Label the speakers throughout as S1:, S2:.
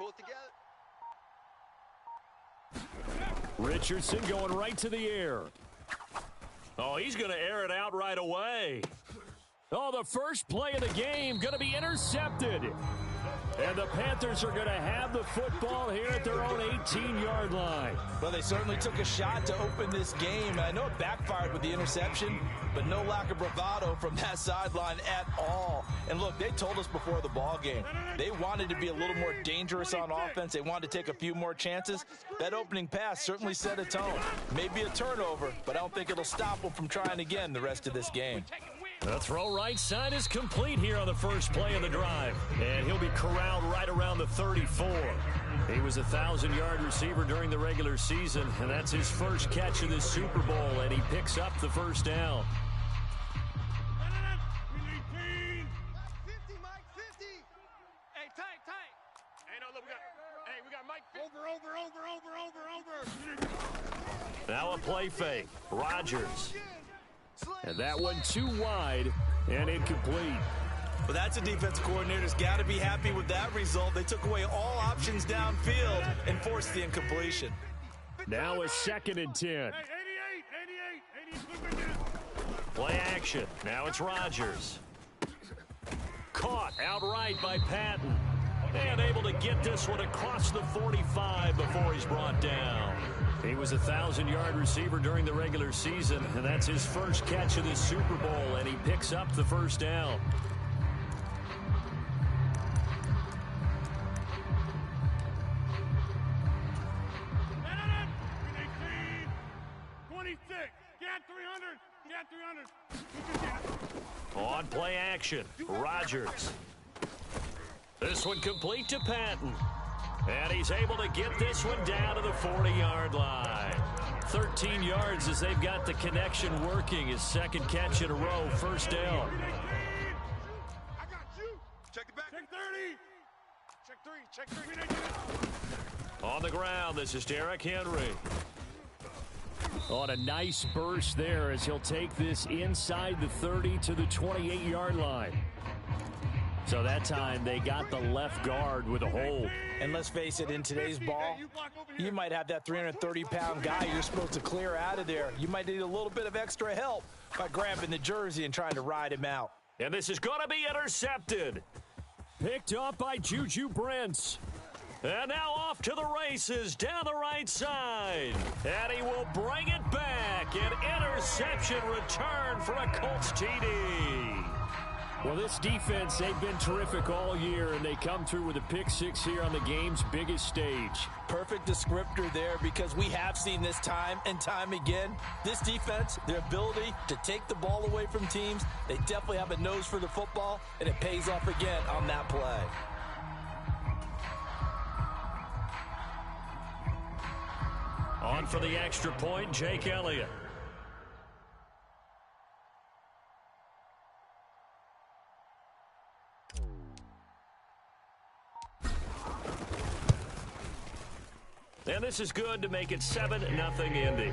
S1: Pull it together.
S2: Richardson going right to the air. Oh, he's going to air it out right away. Oh, the first play of the game going to be intercepted. And the Panthers are going to have the football here at their own 18-yard line.
S3: Well, they certainly took a shot to open this game. I know it backfired with the interception, but no lack of bravado from that sideline at all. And look, they told us before the ball game, they wanted to be a little more dangerous on offense. They wanted to take a few more chances. That opening pass certainly set a tone. Maybe a turnover, but I don't think it'll stop them from trying again the rest of this game.
S2: The throw right side is complete here on the first play of the drive. And he'll be corralled right around the 34. He was a 1,000-yard receiver during the regular season, and that's his first catch of this Super Bowl, and he picks up the first down.
S1: 50, Mike, 50. Hey, tight. Hey, no, look, we got Mike. Over.
S2: Now a play fake. Rodgers. And that one too wide and incomplete.
S3: Well, that's a defensive coordinator's got to be happy with that result. They took away all options downfield and forced the incompletion.
S2: Now a 2nd and 10. Play action. Now it's Rodgers. Caught outright by Patton. And able to get this one across the 45 before he's brought down. He was a 1,000-yard receiver during the regular season, and that's his first catch of this Super Bowl, and he picks up the first down. On play action, Rodgers. This one complete to Patton. And he's able to get this one down to the 40-yard line. 13 yards as they've got the connection working. His second catch in a row, first down.
S1: I got you. Check it back. Check 3.
S2: On the ground, this is Derrick Henry. On a nice burst there as he'll take this inside the 30 to the 28-yard line. So that time they got the left guard with a hold.
S3: And let's face it, in today's ball, you might have that 330-pound guy you're supposed to clear out of there. You might need a little bit of extra help by grabbing the jersey and trying to ride him out.
S2: And this is going to be intercepted. Picked up by Juju Brents. And now off to the races down the right side. And he will bring it back. An interception return for a Colts TD. Well, this defense, they've been terrific all year, and they come through with a pick six here on the game's biggest stage.
S3: Perfect descriptor there, because we have seen this time and time again. This defense, their ability to take the ball away from teams, they definitely have a nose for the football, and it pays off again on that play.
S2: On for the extra point, Jake Elliott. And this is good to make it 7-0 Indy.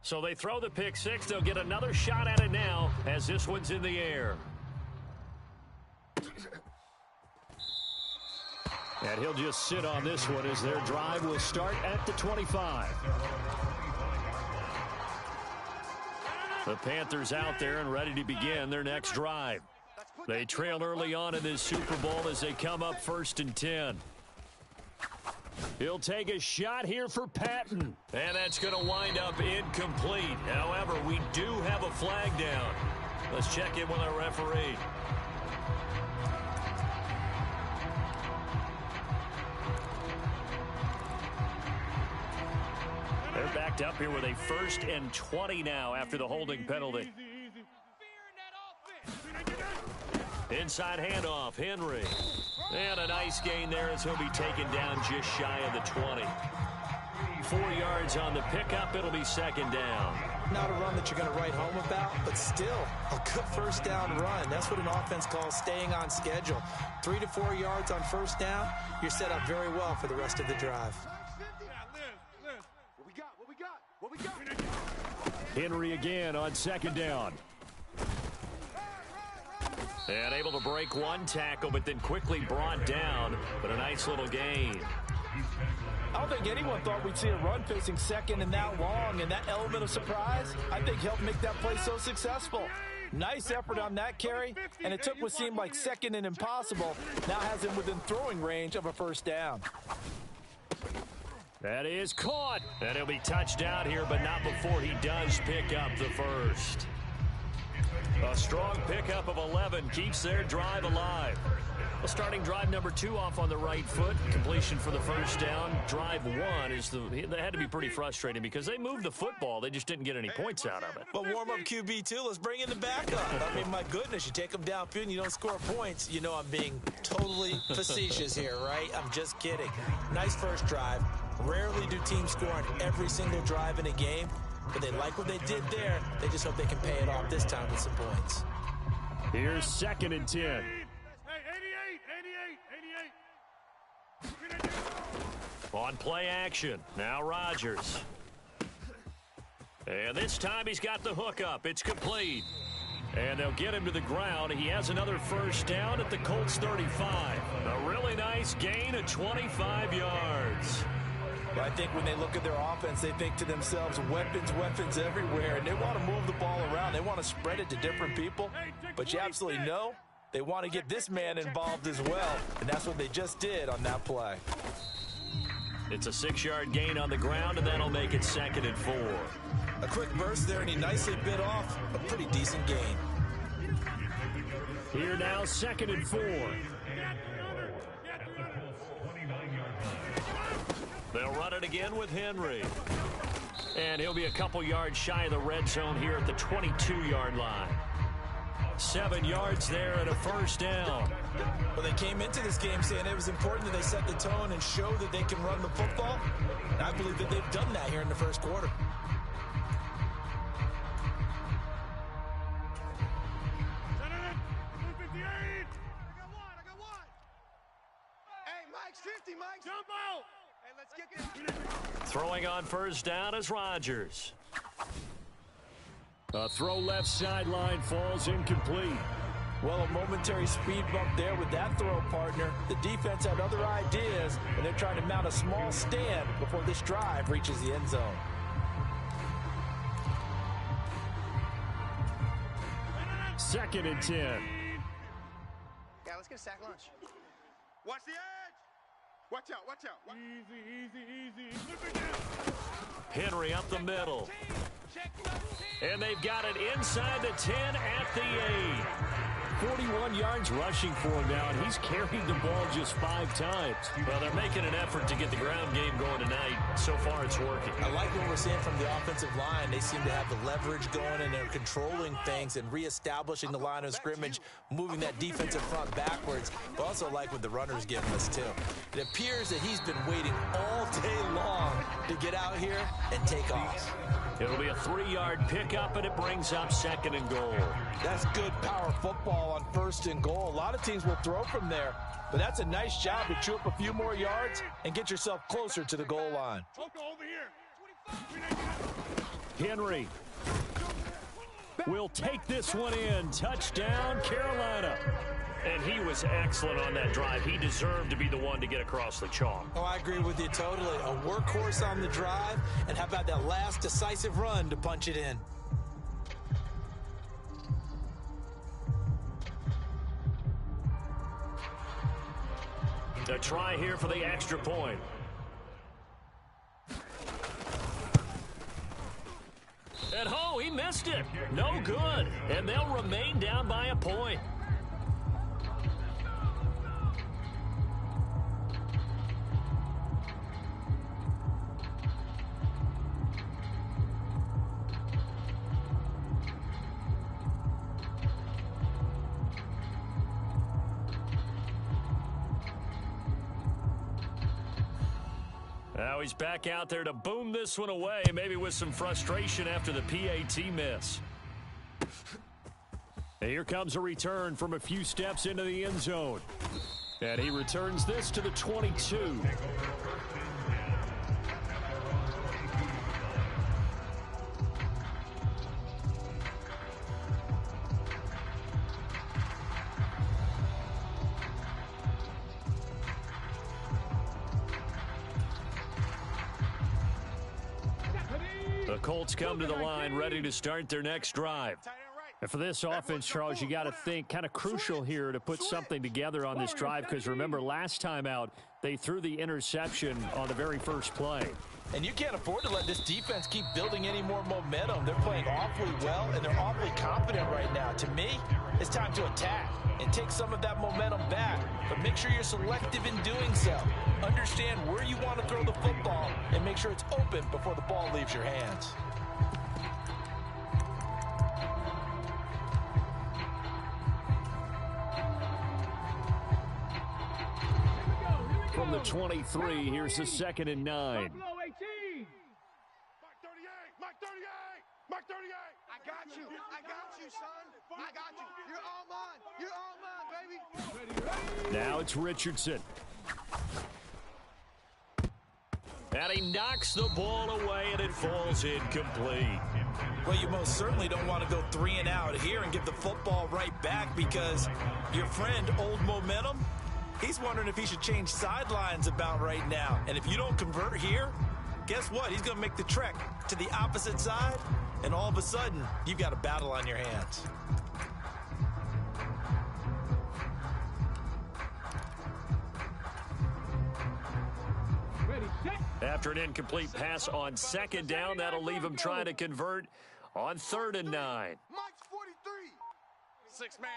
S2: So they throw the pick six. They'll get another shot at it now as this one's in the air. And he'll just sit on this one as their drive will start at the 25. The Panthers out there and ready to begin their next drive. They trail early on in this Super Bowl as they come up 1st and 10. He'll take a shot here for Patton. And that's going to wind up incomplete. However, we do have a flag down. Let's check in with our referee. They're backed up here with a 1st and 20 now after the holding penalty. Inside handoff, Henry. And a nice gain there as he'll be taken down just shy of the 20. 34 yards on the pickup. It'll be second down.
S3: Not a run that you're going to write home about, but still a good first down run. That's what an offense calls staying on schedule. 3 to 4 yards on first down, you're set up very well for the rest of the drive.
S1: What we got?
S2: Henry again on second down. And able to break one tackle, but then quickly brought down. But a nice little gain.
S3: I don't think anyone thought we'd see a run facing second and that long, and that element of surprise, I think, helped make that play so successful. Nice effort on that carry, and it took what seemed like second and impossible, now has him within throwing range of a first down.
S2: That is caught, and he'll be touched down here, but not before he does pick up the first. A strong pickup of 11 keeps their drive alive. Well, starting drive number 2 off on the right foot. Completion for the first down. Drive 1 that had to be pretty frustrating because they moved the football. They just didn't get any points out of it.
S3: But warm-up QB, too. Let's bring in the backup. I mean, my goodness, you take them downfield and you don't score points. You know I'm being totally facetious here, right? I'm just kidding. Nice first drive. Rarely do teams score on every single drive in a game, but they like what they did there. They just hope they can pay it off this time with some points.
S2: Here's second and 10.
S1: Hey, 88.
S2: On play action. Now Rodgers. And this time he's got the hook up. It's complete. And they'll get him to the ground. He has another first down at the Colts 35. A really nice gain of 25 yards.
S3: But I think when they look at their offense, they think to themselves, weapons everywhere, and they want to move the ball around. They want to spread it to different people, but you absolutely know they want to get this man involved as well, and that's what they just did on that play.
S2: It's a 6-yard gain on the ground, and that'll make it second and 4.
S3: A quick burst there, and he nicely bit off a pretty decent gain.
S2: Here now, second and 4. They'll run it again with Henry. And he'll be a couple yards shy of the red zone here at the 22-yard line. 7 yards there and a first down.
S3: Well, they came into this game saying it was important that they set the tone and show that they can run the football. And I believe that they've done that here in the first quarter.
S1: I got one. Hey, Mike's 50, Mike. Jump out. Hey, let's get it.
S2: Throwing on first down is Rodgers. A throw left sideline falls incomplete.
S3: Well, a momentary speed bump there with that throw partner. The defense had other ideas, and they're trying to mount a small stand before this drive reaches the end zone.
S2: Second and 10.
S1: Yeah, let's get a sack lunch. Watch the edge. Watch out. Easy.
S2: Henry up the middle. And they've got it inside the 10 at the 8. 41 yards rushing for him now, and he's carried the ball just 5 times. Well, they're making an effort to get the ground game going tonight. So far, it's working.
S3: I like what we're seeing from the offensive line. They seem to have the leverage going, and they're controlling things and reestablishing the line of scrimmage, moving that defensive front backwards. But also like what the runner's giving us, too. It appears that he's been waiting all day long to get out here and take off.
S2: It'll be a 3-yard pickup, and it brings up second and goal.
S3: That's good power football on first and goal. A lot of teams will throw from there, but that's a nice job to chew up a few more yards and get yourself closer to the goal line.
S1: Over here.
S2: Henry will take this one in. Touchdown, Carolina. And he was excellent on that drive. He deserved to be the one to get across the chalk.
S3: Oh, I agree with you totally. A workhorse on the drive, and how about that last decisive run to punch it in?
S2: A try here for the extra point. And he missed it. No good. And they'll remain down by a point. Now he's back out there to boom this one away, maybe with some frustration after the PAT miss. And here comes a return from a few steps into the end zone. And he returns this to the 22. The Colts come to the line ready to start their next drive. And for this offense, Charles, you got to think kind of crucial here to put something together on this drive because remember last time out they threw the interception on the very first play.
S3: And you can't afford to let this defense keep building any more momentum. They're playing awfully well, and they're awfully confident right now. To me, it's time to attack and take some of that momentum back. But make sure you're selective in doing so. Understand where you want to throw the football and make sure it's open before the ball leaves your hands.
S2: From the 23, here's the 2nd and 9.
S1: Mark 38! Mark 38! Mark 38! I got you, son. I got you. You're all mine. You're all mine, baby.
S2: Now it's Richardson. And he knocks the ball away, and it falls incomplete.
S3: Well, you most certainly don't want to go 3 and out here and give the football right back because your friend, Old Momentum, he's wondering if he should change sidelines about right now. And if you don't convert here, guess what? He's going to make the trek to the opposite side, and all of a sudden, you've got a battle on your hands.
S2: After an incomplete pass on 2nd down, that'll leave him trying to convert on 3rd and 9.
S1: Mike's 43. 6 man.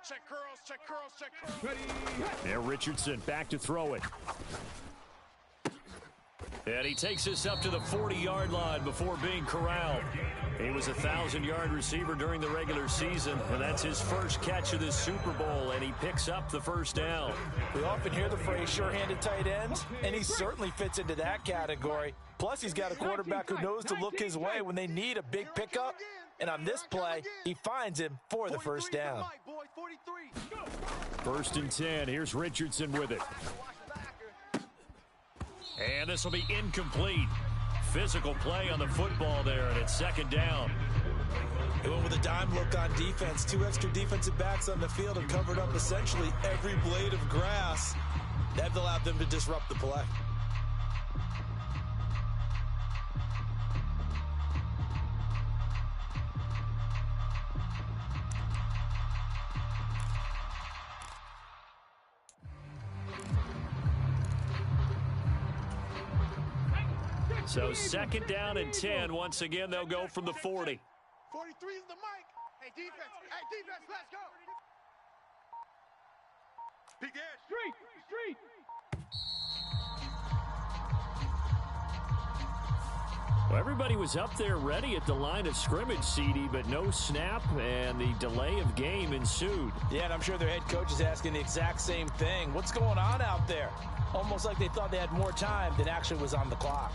S1: Check curls, check curls, check curls.
S2: There, Richardson back to throw it. And he takes this up to the 40-yard line before being corralled. He was a 1,000-yard receiver during the regular season, and that's his first catch of this Super Bowl, and he picks up the 1st down.
S3: We often hear the phrase sure-handed tight ends, and he certainly fits into that category. Plus, he's got a quarterback who knows to look his way when they need a big pickup. And on this play, he finds him for the 1st down.
S2: 1st and 10. Here's Richardson with it. And this will be incomplete. Physical play on the football there, and it's 2nd down.
S3: They went with a dime look on defense. 2 extra defensive backs on the field and covered up essentially every blade of grass. That allowed them to disrupt the play.
S2: So 2nd down and 10. Once again, they'll go from the 40.
S1: 43 is the mic. Hey, defense. Hey, defense, let's go. Peek edge. Street.
S2: Well, everybody was up there ready at the line of scrimmage, CD, but no snap, and the delay of game ensued.
S3: Yeah, and I'm sure their head coach is asking the exact same thing. What's going on out there? Almost like they thought they had more time than actually was on the clock.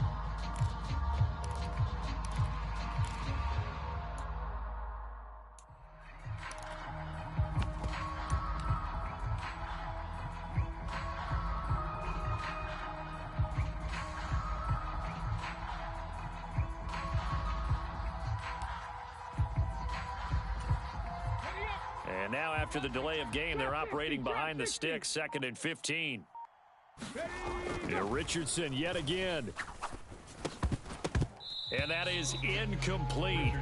S2: And now after the delay of game, they're operating behind the sticks, 2nd and 15. Here, Richardson yet again. And that is incomplete.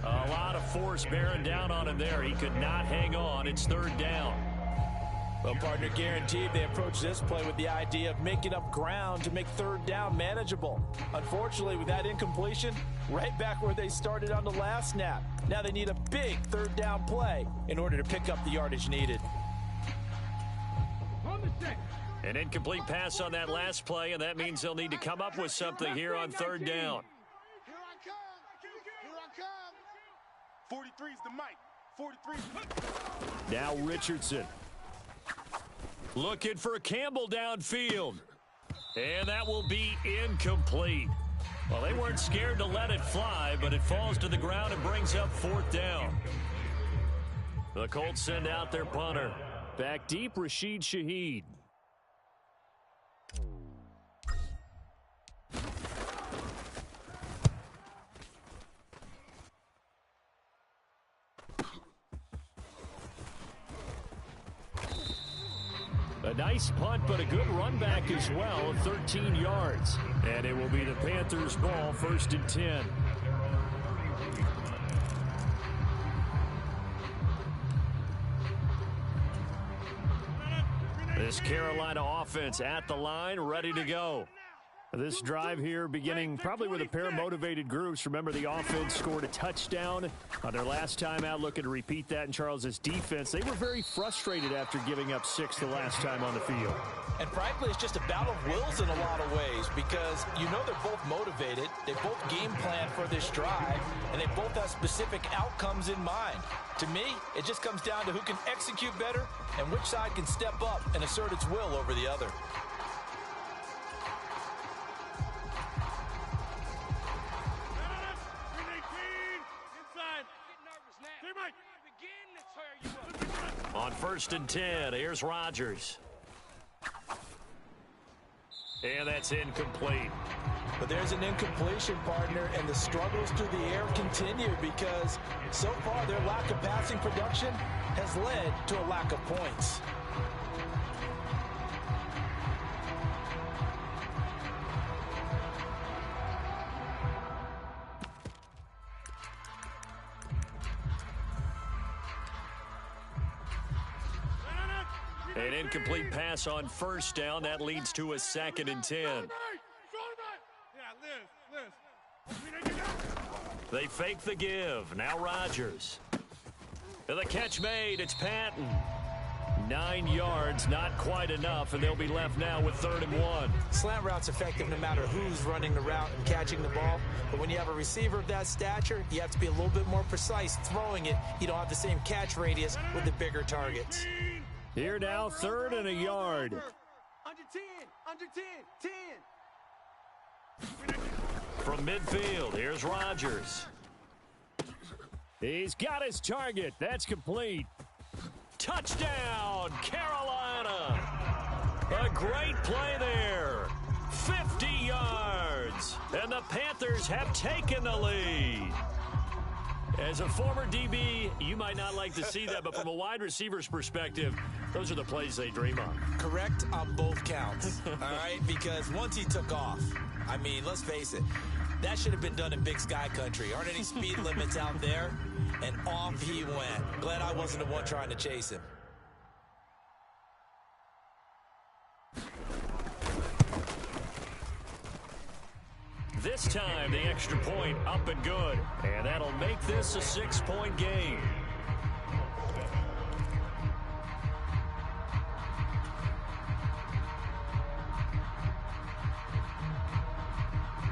S2: A lot of force bearing down on him there. He could not hang on. It's 3rd down.
S3: Well, partner, guaranteed they approach this play with the idea of making up ground to make 3rd down manageable. Unfortunately, with that incompletion, right back where they started on the last snap. Now they need a big 3rd down play in order to pick up the yardage needed.
S2: An incomplete pass on that last play, and that means they'll need to come up with something here on 3rd down.
S1: Here I come. 43 is the mic. 43.
S2: Now Richardson. Looking for Campbell downfield. And that will be incomplete. Well, they weren't scared to let it fly, but it falls to the ground and brings up 4th down. The Colts send out their punter. Back deep, Rashid Shaheed. A nice punt, but a good run back as well, 13 yards. And it will be the Panthers' ball, 1st and 10. This Carolina offense at the line, ready to go. This drive here beginning probably with a pair of motivated groups. Remember, the offense scored a touchdown on their last time out, looking to repeat that in Charles's defense. They were very frustrated after giving up 6 the last time on the field.
S3: And frankly, it's just a battle of wills in a lot of ways because you know they're both motivated. They both game plan for this drive, and they both have specific outcomes in mind. To me, it just comes down to who can execute better and which side can step up and assert its will over the other.
S2: On 1st and 10, here's Rodgers. And that's incomplete.
S3: But there's an incompletion, partner, and the struggles through the air continue because so far their lack of passing production has led to a lack of points.
S2: An incomplete pass on 1st down. That leads to a 2nd and 10. They fake the give. Now Rodgers. The catch made. It's Patton. 9 yards, not quite enough, and they'll be left now with 3rd and 1.
S3: Slant route's effective no matter who's running the route and catching the ball. But when you have a receiver of that stature, you have to be a little bit more precise throwing it. You don't have the same catch radius with the bigger targets.
S2: Here now, 3rd and a yard.
S1: Under 10, 10.
S2: From midfield, here's Rodgers. He's got his target. That's complete. Touchdown, Carolina. A great play there. 50 yards. And the Panthers have taken the lead. As a former DB, you might not like to see that, but from a wide receiver's perspective, those are the plays they dream of.
S3: Correct on both counts, all right? Because once he took off, I mean, let's face it, that should have been done in Big Sky Country. Aren't any speed limits out there? And off he went. Glad I wasn't the one trying to chase him.
S2: This time, the extra point up and good. And that'll make this a 6-point game.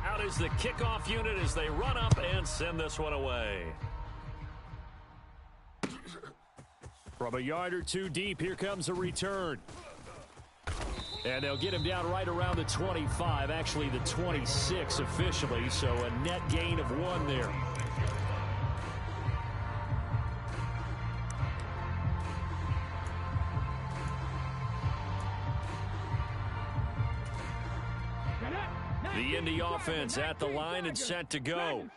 S2: Out is the kickoff unit as they run up and send this one away. From a yard or two deep, here comes a return. And they'll get him down right around the 25, actually the 26 officially, so a net gain of 1 there. The Indy offense at the line and set to go.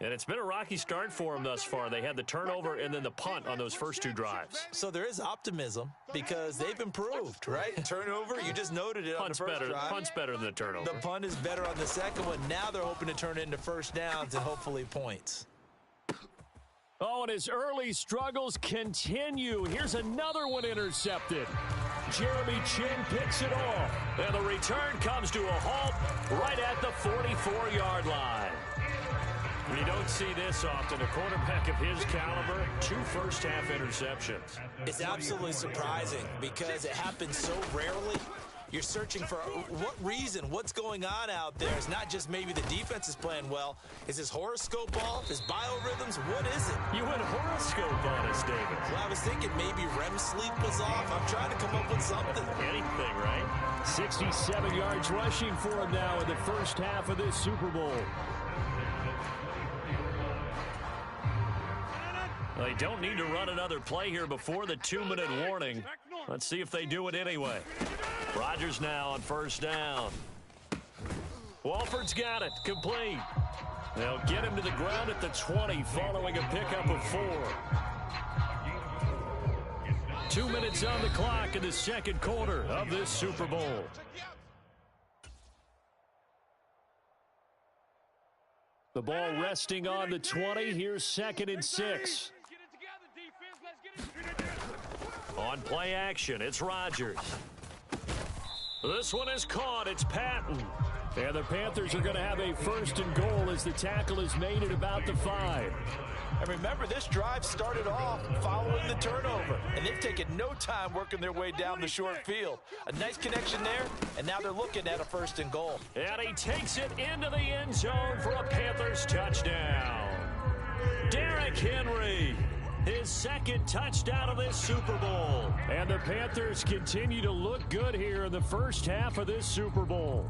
S2: And it's been a rocky start for them thus far. They had the turnover and then the punt on those first 2 drives.
S3: So there is optimism because they've improved, right? Turnover, you just noted it on the first drive.
S2: Punt's better than the turnover.
S3: The punt is better on the second one. Now they're hoping to turn it into first downs and hopefully points.
S2: Oh, and his early struggles continue. Here's another one intercepted. Jeremy Chin picks it off. And the return comes to a halt right at the 44-yard line. You don't see this often. A quarterback of his caliber, 2 first-half interceptions.
S3: It's absolutely surprising because it happens so rarely. you're searching for what reason, what's going on out there. It's not just maybe the defense is playing well. Is his horoscope off? His biorhythms? What is it?
S2: You went horoscope on us, David.
S3: Well, I was thinking maybe REM sleep was off. I'm trying to come up with something.
S2: Anything, right? 67 yards rushing for him now in the first half of this Super Bowl. They don't need to run another play here before the 2-minute warning. Let's see if they do it anyway. Rodgers now on first down. Walford's got it. Complete. They'll get him to the ground at the 20 following a pickup of 4. 2 minutes on the clock in the second quarter of this Super Bowl. The ball resting on the 20. Here's 2nd and 6. On play action, it's Rodgers. This one is caught. It's Patton. And the Panthers are going to have a 1st and goal as the tackle is made at about the 5.
S3: And remember, this drive started off following the turnover, and they've taken no time working their way down the short field. A nice connection there, and now they're looking at a 1st and goal.
S2: And he takes it into the end zone for a Panthers touchdown. Derrick Henry, his 2nd touchdown of this Super Bowl. And the Panthers continue to look good here in the first half of this Super Bowl.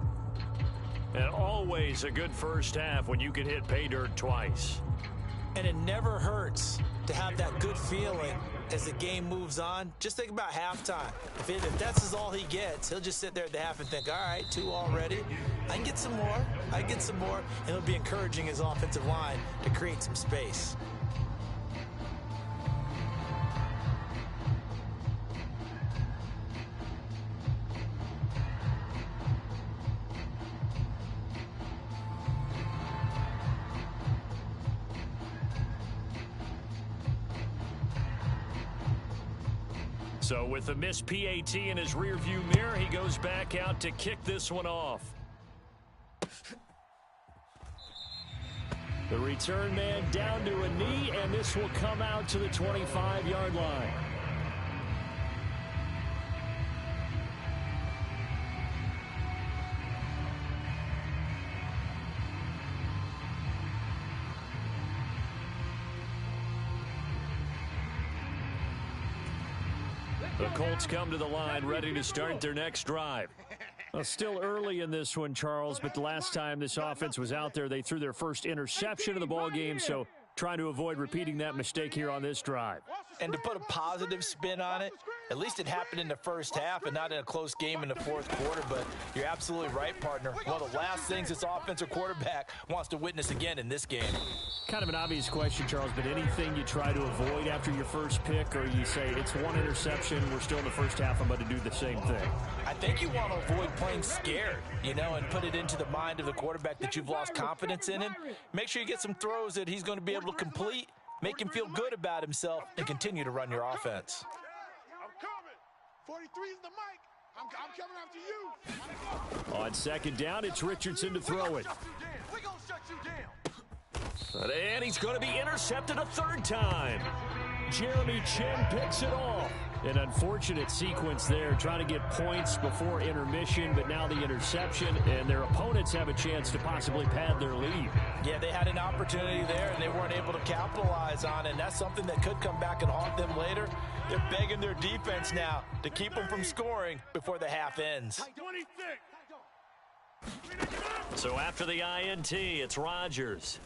S2: And always a good first half when you can hit pay dirt twice.
S3: And it never hurts to have that good feeling as the game moves on. Just think about halftime. If that's all he gets, he'll just sit there at the half and think, all right, 2 already. I can get some more. I can get some more. And it'll be encouraging his offensive line to create some space.
S2: So with a missed PAT in his rearview mirror, he goes back out to kick this one off. The return man down to a knee, and this will come out to the 25-yard line. The Colts come to the line, ready to start their next drive. Well, still early in this one, Charles, but the last time this offense was out there, they threw their first interception of the ball game, so trying to avoid repeating that mistake here on this drive.
S3: And to put a positive spin on it, at least it happened in the first half and not in a close game in the fourth quarter. But you're absolutely right, partner. One of the last things this offensive quarterback wants to witness again in this game.
S2: Kind of an obvious question, Charles, but anything you try to avoid after your first pick, or you say it's one interception, we're still in the first half, I'm going to do the same thing?
S3: I think you want to avoid playing scared, and put it into the mind of the quarterback that you've lost confidence in him. Make sure you get some throws that he's going to be able to complete, make him feel good about himself, and continue to run your offense.
S1: I'm coming. 43 is the mic. I'm coming after you.
S2: On second down, it's Richardson to throw it.
S1: We're going to shut you down.
S2: And he's going to be intercepted a 3rd time. Jeremy Chin picks it off. An unfortunate sequence there, trying to get points before intermission, but now the interception, and their opponents have a chance to possibly pad their lead.
S3: Yeah, they had an opportunity there, and they weren't able to capitalize on it, and that's something that could come back and haunt them later. They're begging their defense now to keep them from scoring before the half ends.
S1: 26.
S2: So after the INT, it's Rodgers.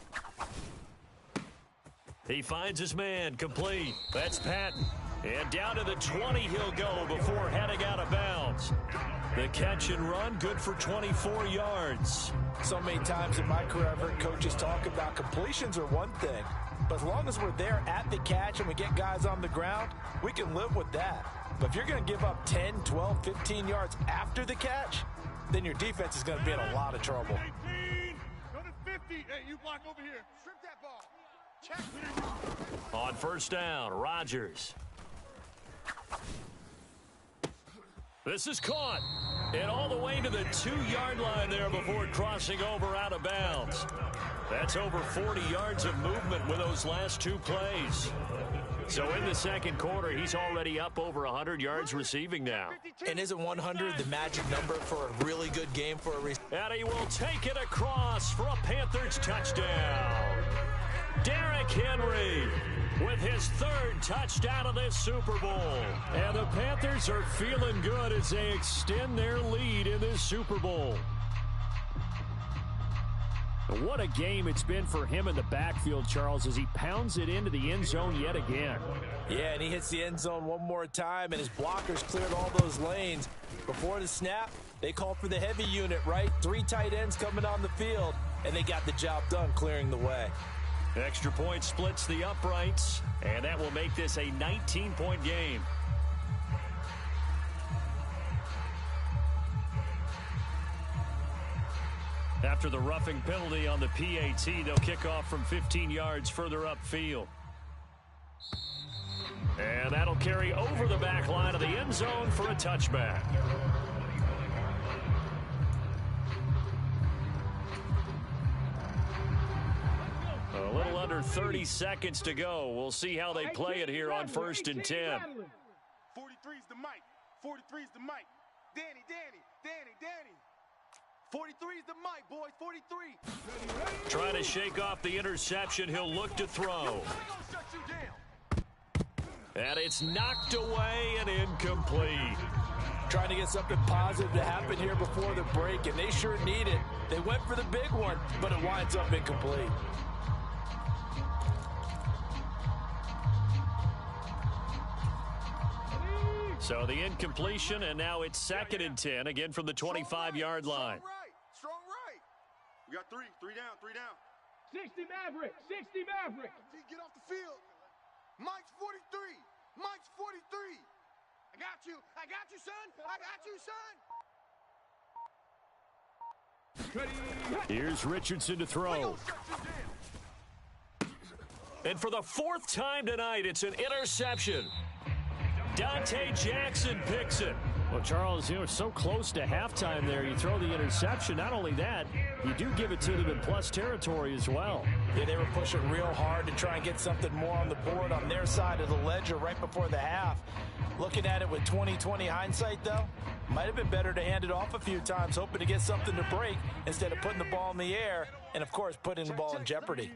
S2: He finds his man, complete. That's Patton. And down to the 20 he'll go before heading out of bounds. The catch and run, good for 24 yards.
S3: So many times in my career, I've heard coaches talk about completions are one thing. But as long as we're there at the catch and we get guys on the ground, we can live with that. But if you're going to give up 10, 12, 15 yards after the catch, then your defense is going to be in a lot of trouble.
S1: 18. Go to 50. Hey, you block over here. Strip that ball. Check.
S2: On first down, Rodgers. This is caught. And all the way to the 2-yard line there before crossing over out of bounds. That's over 40 yards of movement with those last 2 plays. So in the second quarter, he's already up over 100 yards receiving now.
S3: And isn't 100 the magic number for a really good game for a receiver?
S2: And he will take it across for a Panthers touchdown. Derrick Henry with his third touchdown of this Super Bowl. And the Panthers are feeling good as they extend their lead in this Super Bowl. What a game it's been for him in the backfield, Charles, as he pounds it into the end zone yet again.
S3: Yeah, and he hits the end zone one more time, and his blockers cleared all those lanes. Before the snap, they called for the heavy unit, right? 3 tight ends coming on the field, and they got the job done clearing the way.
S2: Extra point splits the uprights, and that will make this a 19-point game. After the roughing penalty on the PAT, they'll kick off from 15 yards further upfield. And that'll carry over the back line of the end zone for a touchback. A little under 30 seconds to go. We'll see how they play it here on 1st and 10.
S1: 43's the mic. 43's the mic. Danny. 43's the mic, boys. 43.
S2: Trying to shake off the interception. He'll look to throw. And it's knocked away and incomplete.
S3: Trying to get something positive to happen here before the break, and they sure need it. They went for the big one, but it winds up incomplete.
S2: So the incompletion, and now it's 2nd and 10, again from the 25-yard line.
S1: Strong right. We got 3 down.
S4: 60 Maverick.
S1: Get off the field. Mike's 43. Mike's 43. I got you, son.
S2: Here's Richardson to throw. And for the 4th time tonight, it's an interception. Dante Jackson picks it. Well, Charles, you know, so close to halftime there. You throw the interception. Not only that, you do give it to them in plus territory as well.
S3: Yeah, they were pushing real hard to try and get something more on the board on their side of the ledger right before the half. Looking at it with 20/20 hindsight, though, might have been better to hand it off a few times, hoping to get something to break instead of putting the ball in the air and, of course, putting the ball in jeopardy.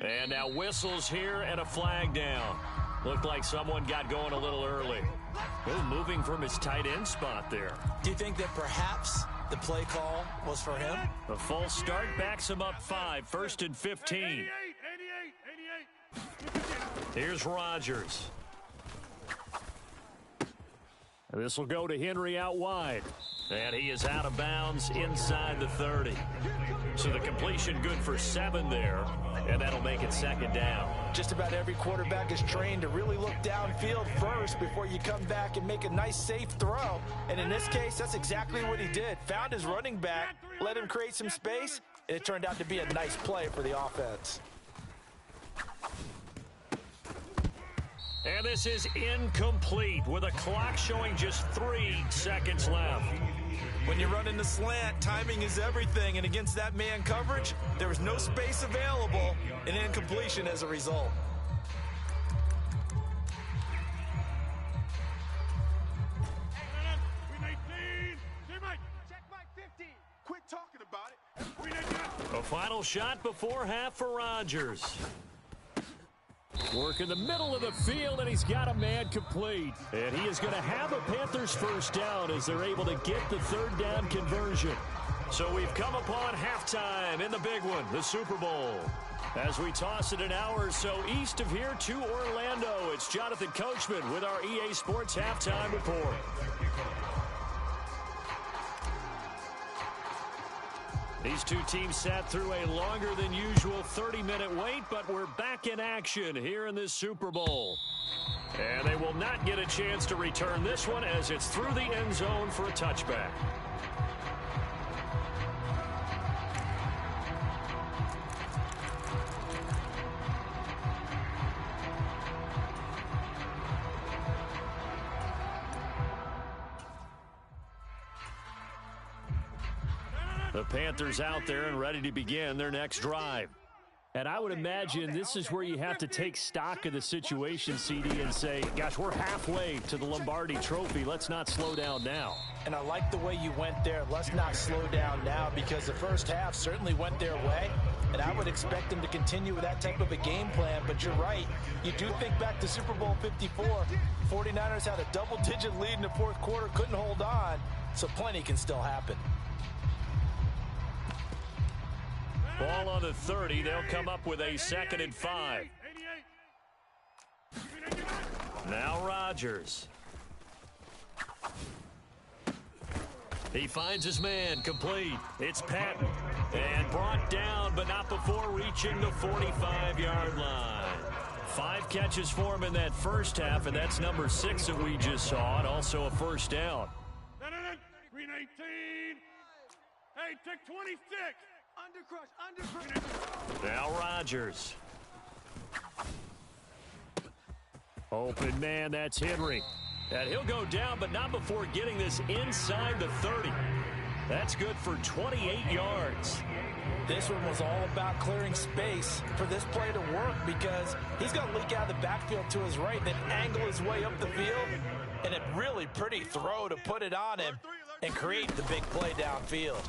S2: And now whistles here and a flag down. Looked like someone got going a little early. Oh, moving from his tight end spot there.
S3: Do you think that perhaps the play call was for him?
S2: The false start backs him up 5, 1st and 15.
S1: 88.
S2: Here's Rodgers. This will go to Henry out wide. And he is out of bounds inside the 30. So the completion good for 7 there. And that'll make it 2nd down.
S3: Just about every quarterback is trained to really look downfield first before you come back and make a nice, safe throw. And in this case, that's exactly what he did. Found his running back, let him create some space, and it turned out to be a nice play for the offense.
S2: And this is incomplete with a clock showing just 3 seconds left.
S3: When you're running the slant, timing is everything, and against that man coverage, there was no space available, and incompletion as a result.
S1: Quit talking about it.
S2: A final shot before half for Rodgers. Work in the middle of the field, and he's got a man complete. And he is going to have a Panthers 1st down as they're able to get the 3rd down conversion. So we've come upon halftime in the big one, the Super Bowl. As we toss it an hour or so east of here to Orlando, it's Jonathan Coachman with our EA Sports Halftime Report. These two teams sat through a longer than usual 30-minute wait, but we're back in action here in this Super Bowl. And they will not get a chance to return this one as it's through the end zone for a touchback. The Panthers out there and ready to begin their next drive. And I would imagine this is where you have to take stock of the situation, CD, and say, gosh, we're halfway to the Lombardi Trophy. Let's not slow down now.
S3: And I like the way you went there. Let's not slow down now, because the first half certainly went their way. And I would expect them to continue with that type of a game plan. But you're right. You do think back to Super Bowl 54. 49ers had a double-digit lead in the fourth quarter, couldn't hold on. So plenty can still happen.
S2: Ball on the 30. They'll come up with a 2nd and 5. Now Rodgers. He finds his man, complete. It's Patton. And brought down, but not before reaching the 45-yard line. 5 catches for him in that first half, and that's number 6 that we just saw, and also a first down.
S1: Green 18. Hey, tick 26. Undercrush.
S2: Now Rodgers. Open man, that's Henry. And he'll go down, but not before getting this inside the 30. That's good for 28 yards.
S3: This one was all about clearing space for this play to work, because he's going to leak out of the backfield to his right, then angle his way up the field, and a really pretty throw to put it on him and create the big play downfield.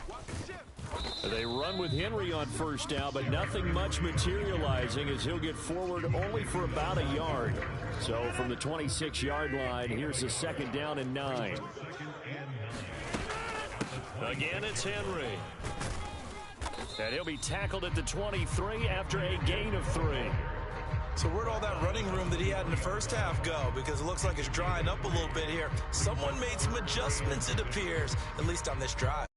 S2: They run with Henry on first down, but nothing much materializing, as he'll get forward only for about a yard. So from the 26-yard line, here's a 2nd down and 9. Again, it's Henry. And he'll be tackled at the 23 after a gain of 3.
S3: So where'd all that running room that he had in the first half go? Because it looks like it's drying up a little bit here. Someone made some adjustments, it appears, at least on this drive.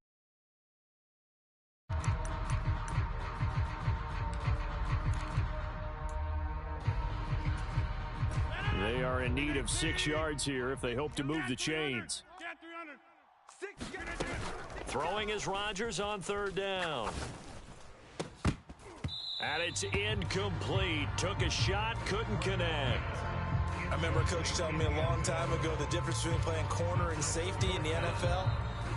S2: They are in need of 6 yards here if they hope to move the chains. Throwing is Rodgers on 3rd down. And it's incomplete. Took a shot, couldn't connect.
S3: I remember a coach telling me a long time ago the difference between playing corner and safety in the NFL.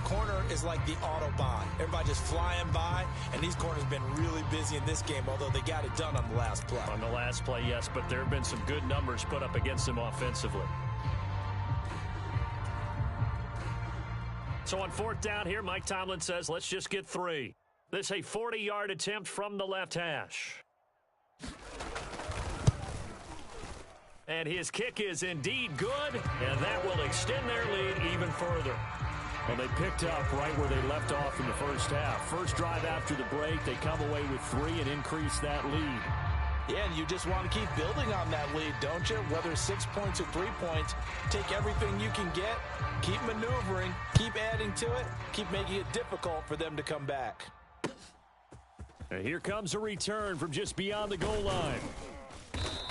S3: Corner is like the Autobahn. Everybody just flying by, and these corners have been really busy in this game, although they got it done on the last play.
S2: On the last play, yes, but there have been some good numbers put up against them offensively. So on 4th down here, Mike Tomlin says, let's just get 3. This a 40-yard attempt from the left hash. And his kick is indeed good, and that will extend their lead even further. Well, they picked up right where they left off in the first half. First drive after the break, they come away with 3 and increase that lead.
S3: Yeah, and you just want to keep building on that lead, don't you? Whether 6 points or 3 points, take everything you can get, keep maneuvering, keep adding to it, keep making it difficult for them to come back.
S2: And here comes a return from just beyond the goal line.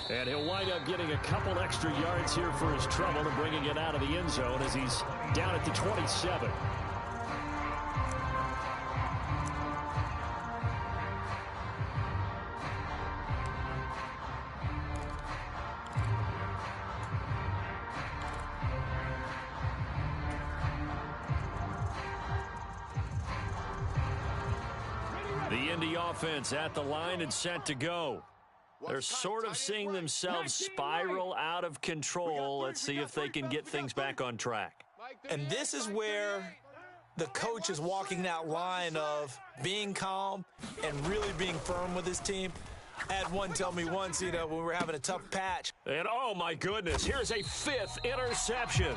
S2: And he'll wind up getting a couple extra yards here for his trouble and bringing it out of the end zone as he's down at the 27. The Indy offense at the line and set to go. They're sort of seeing themselves spiral out of control. Let's see if they can get things back on track.
S3: And this is where the coach is walking that line of being calm and really being firm with his team. I had one tell me once, when we were having a tough patch.
S2: And, oh, my goodness, here's a 5th interception.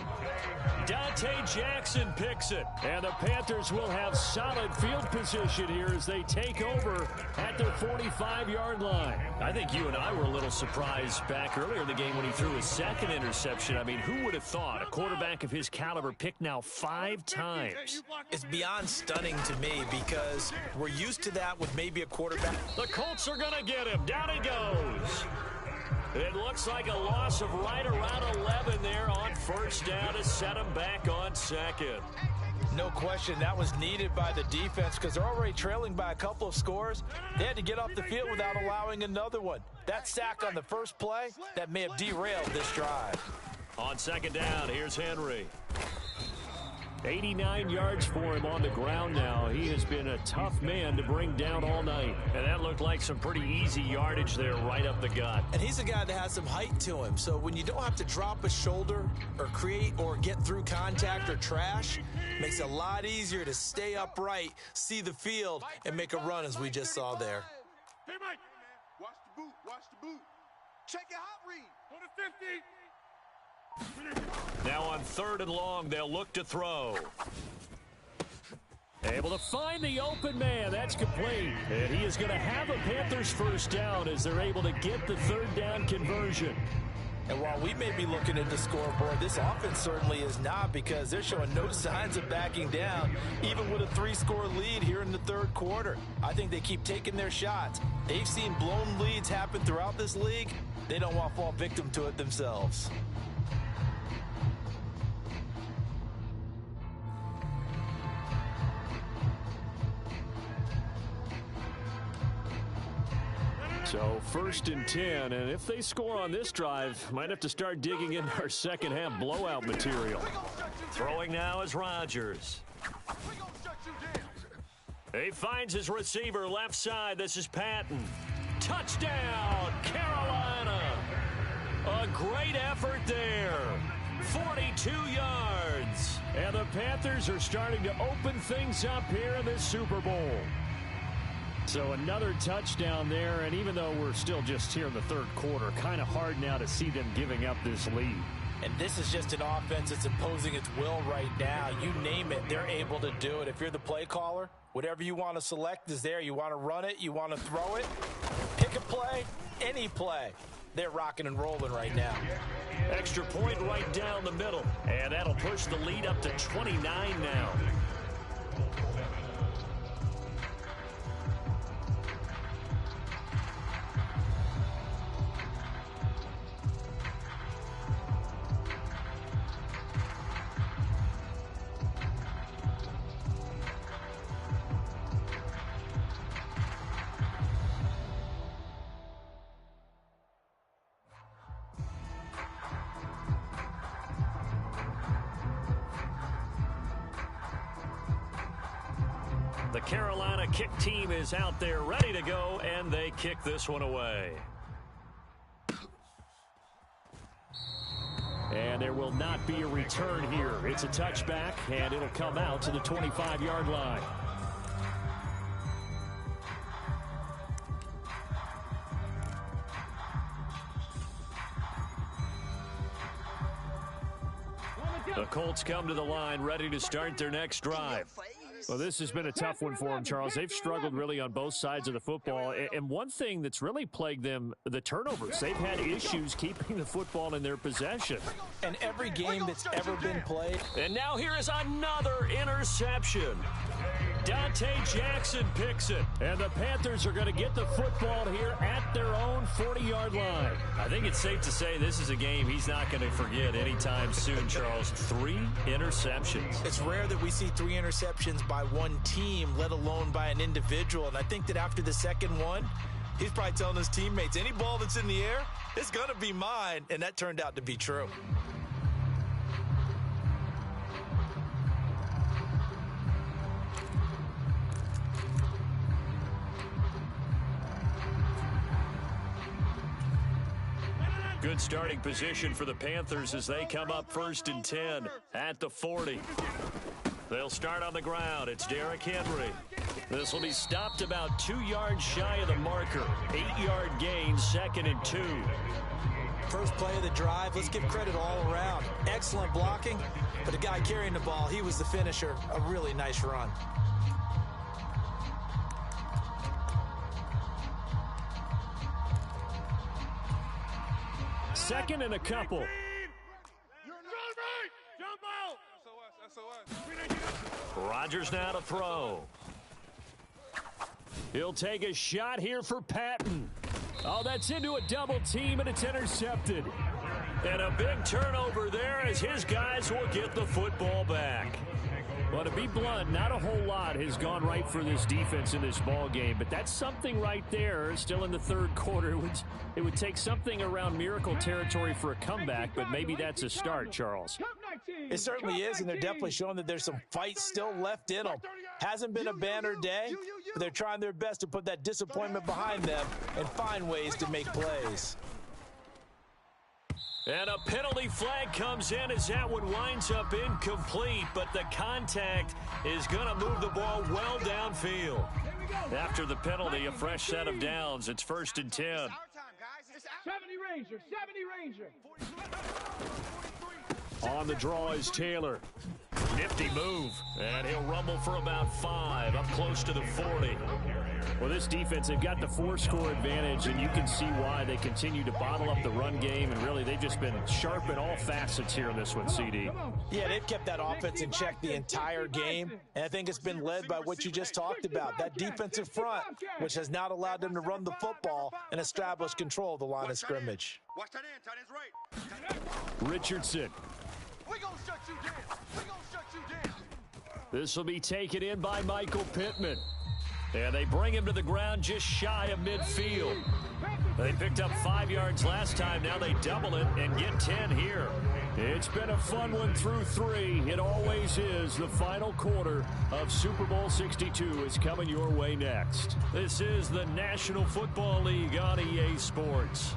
S2: Dante Jackson picks it. And the Panthers will have solid field position here as they take over at their 45-yard line. I think you and I were a little surprised back earlier in the game when he threw his 2nd interception. I mean, who would have thought a quarterback of his caliber picked now 5 times?
S3: It's beyond stunning to me because we're used to that with maybe a quarterback.
S2: The Colts are going to get him. Down he goes. It looks like a loss of right around 11 there on first down to set him back on 2nd.
S3: No question, that was needed by the defense because they're already trailing by a couple of scores. They had to get off the field without allowing another one. That sack on the first play, that may have derailed this drive.
S2: On 2nd down, here's Henry. 89 yards for him on the ground now. He has been a tough man to bring down all night. And that looked like some pretty easy yardage there right up the gut.
S3: And he's a guy that has some height to him. So when you don't have to drop a shoulder or create or get through contact or trash, it makes it a lot easier to stay upright, see the field, and make a run as we just saw there.
S1: Hey, Mike. Watch the boot. Watch the boot. Check your hot read. Go to 50.
S2: Now on 3rd and long, they'll look to throw. Able to find the open man. That's complete. And he is going to have a Panthers first down as they're able to get the 3rd down conversion.
S3: And while we may be looking at the scoreboard, this offense certainly is not, because they're showing no signs of backing down, even with a 3-score lead here in the 3rd quarter. I think they keep taking their shots. They've seen blown leads happen throughout this league. They don't want to fall victim to it themselves.
S2: So 1st and 10, and if they score on this drive, might have to start digging in our second half blowout material. Throwing now is Rodgers. He finds his receiver left side. This is Patton. Touchdown, Carolina. A great effort there. 42 yards. And the Panthers are starting to open things up here in this Super Bowl. So another touchdown there, and even though we're still just here in the 3rd quarter, kind of hard now to see them giving up this lead.
S3: And this is just an offense that's imposing its will right now. You name it, they're able to do it. If you're the play caller, whatever you want to select is there. You want to run it, you want to throw it, pick a play, any play. They're rocking and rolling right now.
S2: Extra point right down the middle, and that'll push the lead up to 29 now. The Carolina kick team is out there ready to go, and they kick this one away. And there will not be a return here. It's a touchback, and it'll come out to the 25-yard line. The Colts come to the line ready to start their next drive. Well, this has been a tough one for them, Charles. They've struggled really on both sides of the football. And one thing that's really plagued them, the turnovers. They've had issues keeping the football in their possession.
S3: And every game that's ever been played.
S2: And now here is another interception. Dante Jackson picks it. And the Panthers are going to get the football here at their own 40-yard line. I think it's safe to say this is a game he's not going to forget anytime soon, Charles. 3 interceptions.
S3: It's rare that we see 3 interceptions by one team, let alone by an individual. And I think that after the second one, he's probably telling his teammates, any ball that's in the air, it's going to be mine. And that turned out to be true.
S2: Good starting position for the Panthers as they come up 1st and 10 at the 40. They'll start on the ground. It's Derrick Henry. This will be stopped about 2 yards shy of the marker. 8-yard gain, 2nd and 2.
S3: First play of the drive, let's give credit all around. Excellent blocking, but the guy carrying the ball, he was the finisher. A really nice run.
S2: Second and a couple. Rodgers now to throw. He'll take a shot here for Patton. Oh, that's into a double team, and it's intercepted. And a big turnover there as his guys will get the football back. Well, to be blunt, not a whole lot has gone right for this defense in this ball game, but that's something right there. Still in the 3rd quarter, it would take something around miracle territory for a comeback, but maybe that's a start, Charles.
S3: It certainly is, and they're definitely showing that there's some fight still left in them. Hasn't been a banner day, but they're trying their best to put that disappointment behind them and find ways to make plays.
S2: And a penalty flag comes in as that one winds up incomplete, but the contact is going to move the ball well downfield. After the penalty, a fresh set of downs. It's 1st and 10.
S4: 70 Ranger, 70 Ranger.
S2: On the draw is Taylor. Nifty move, and he'll rumble for about 5, up close to the 40.
S5: Well, this defense, they've got the 4-score advantage, and you can see why they continue to bottle up the run game, and really they've just been sharp in all facets here in this one, CD.
S3: Yeah, they've kept that offense in check the entire game, and I think it's been led by what you just talked about, that defensive front, which has not allowed them to run the football and establish control of the line of scrimmage.
S1: Watch that in, tight end's right.
S2: Richardson.
S1: We gonna shut you down. We gonna shut you down.
S2: This will be taken in by Michael Pittman. And they bring him to the ground just shy of midfield. They picked up 5 yards last time. Now they double it and get 10 here. It's been a fun one through 3. It always is. The final quarter of Super Bowl 62 is coming your way next. This is the National Football League on EA Sports.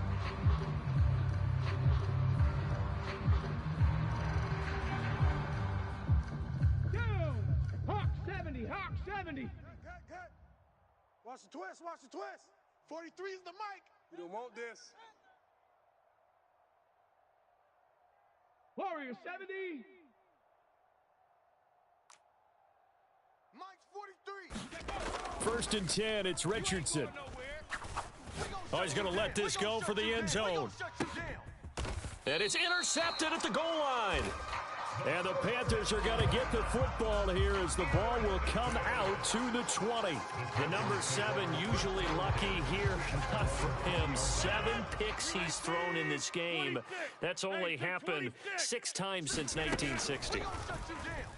S4: Hawk 70, Hawk 70.
S1: Watch the twist, watch the twist. 43 is the mic. You don't want this.
S4: Warrior 70.
S1: Mike's 43.
S2: 1st and 10, it's Richardson. Oh, he's going to let this go for the end zone. And it's intercepted at the goal line. And the Panthers are going to get the football here as the ball will come out to the 20. The number 7 usually lucky here. Not for him. 7 picks he's thrown in this game. That's only happened 6 times since 1960.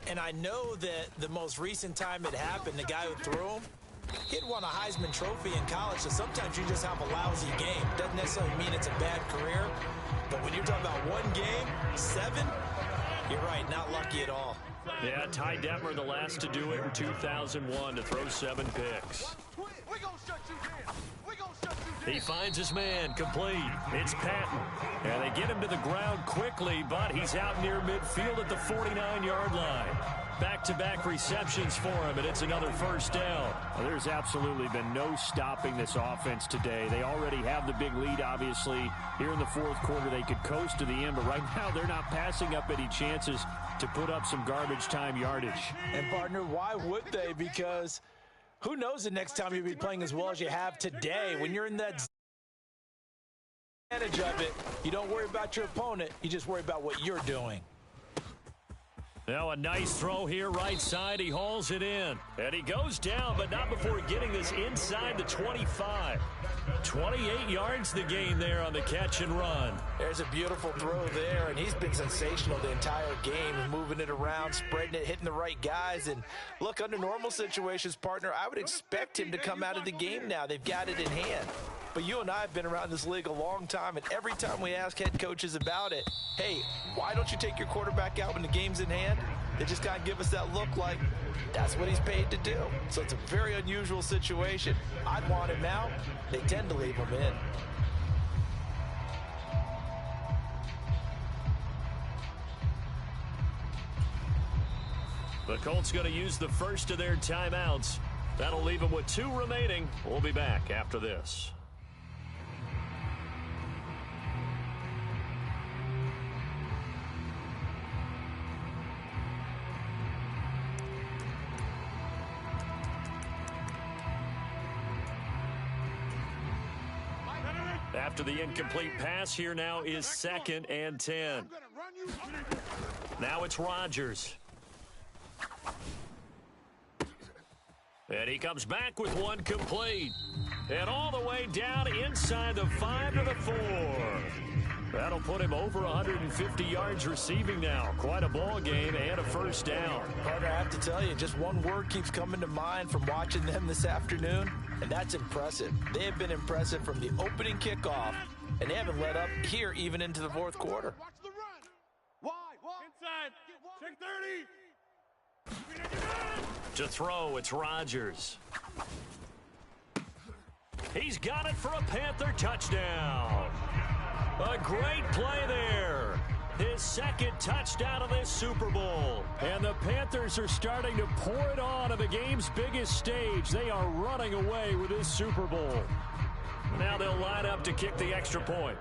S3: And I know that the most recent time it happened, the guy who threw him, he'd won a Heisman Trophy in college, so sometimes you just have a lousy game. Doesn't necessarily mean it's a bad career, but when you're talking about one game, 7, you're right, not lucky at all.
S2: Yeah, Ty Detmer, the last to do it in 2001, to throw 7 picks. He finds his man, complete. It's Patton. And they get him to the ground quickly, but he's out near midfield at the 49-yard line. Back-to-back receptions for him, and it's another 1st down.
S5: Well, there's absolutely been no stopping this offense today. They already have the big lead, obviously. Here in the 4th quarter, they could coast to the end, but right now they're not passing up any chances to put up some garbage time yardage.
S3: And, partner, why would they? Because who knows the next time you'll be playing as well as you have today. When you're in that advantage of it, you don't worry about your opponent. You just worry about what you're doing.
S2: Now a nice throw here right side. He hauls it in. And he goes down, but not before getting this inside the 25. 28 yards the gain there on the catch and run.
S3: There's a beautiful throw there, and he's been sensational the entire game, moving it around, spreading it, hitting the right guys. And look, under normal situations, partner, I would expect him to come out of the game now. They've got it in hand. But you and I have been around this league a long time, and every time we ask head coaches about it, hey, why don't you take your quarterback out when the game's in hand? They just kind of give us that look like that's what he's paid to do. So it's a very unusual situation. I'd want him out. They tend to leave him in.
S2: The Colts going to use the first of their timeouts. That'll leave them with 2 remaining. We'll be back after this. After the incomplete pass, here now is 2nd and 10. Now it's Rodgers. And he comes back with one complete. And all the way down inside the 5 to the 4. That'll put him over 150 yards receiving now. Quite a ball game and a 1st down.
S3: Partner, I have to tell you, just one word keeps coming to mind from watching them this afternoon, and that's impressive. They have been impressive from the opening kickoff, and they haven't let up here even into the 4th quarter.
S1: Watch the run. Wide.
S4: Inside.
S2: To throw, it's Rodgers. He's got it for a Panther touchdown. A great play there. His second touchdown of this Super Bowl.
S5: And the Panthers are starting to pour it on the game's biggest stage. They are running away with this Super Bowl.
S2: Now they'll line up to kick the extra point.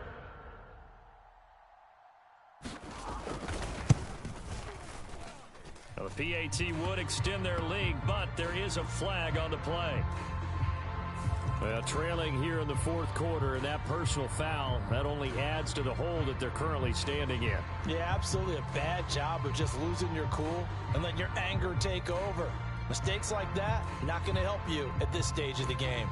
S2: Now the PAT would extend their lead, but there is a flag on the play.
S5: Well, trailing here in the fourth quarter, and that personal foul, that only adds to the hole that they're currently standing in.
S3: Yeah, absolutely a bad job of just losing your cool and letting your anger take over. Mistakes like that, not going to help you at this stage of the game.